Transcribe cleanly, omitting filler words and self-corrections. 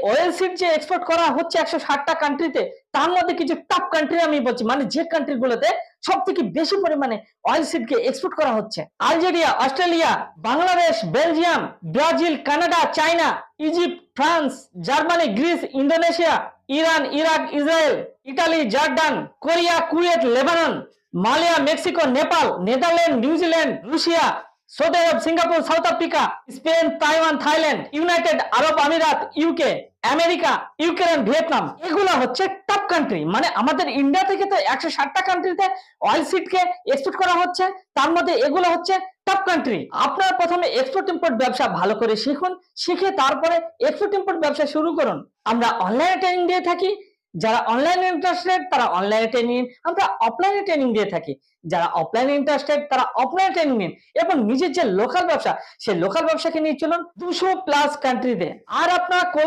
Oil seed যে export করা হচ্ছে 160টা কান্ট্রিতে, তার মধ্যে কিছু টপ কান্ট্রি আমি বলছি, মানে যে কান্ট্রিগুলোতে সব থেকে বেশি পরিমাণে অয়েল সিডকে এক্সপোর্ট করা হচ্ছে: Algeria, Australia, Bangladesh, Belgium, Brazil, Canada, China, Egypt, France, Germany, Greece, Indonesia, Iran, Iraq, Israel, Italy, Jordan, Korea, Kuwait, Lebanon, Malaya, Mexico, Nepal, Netherland, New Zealand, Russia, Saudi Arab, Singapore, South Africa, Spain, Taiwan, Thailand, United Arab Emirates, UK, America, Ukraine, Vietnam. এগুলো হচ্ছে top country. মানে আমাদের India থেকে তো 160টা কান্ট্রিতে oil সিডকে export করা হচ্ছে, তার মধ্যে এগুলো হচ্ছে টপ কান্ট্রি। আপনারা প্রথমে এক্সপোর্ট ইম্পোর্ট ব্যবসা ভালো করে শিখুন, শিখে তারপরে এক্সপোর্ট ইম্পোর্ট ব্যবসা শুরু করুন। আমরা অনলাইনে ট্রেনিং দিয়ে থাকি, যারা অনলাইনে ইন্টারেস্টেড তারা অনলাইনে ট্রেনিং, আমরা অফলাইনে ট্রেনিং দিয়ে থাকি। যারা অফলাইনে ইন্টারেস্টেড তারা অফলাইনে ট্রেনিং নিন এবং নিজের যে লোকাল ব্যবসা, সেই লোকাল ব্যবসাকে নিয়ে চলুন 200+ কান্ট্রিতে। আর আপনারা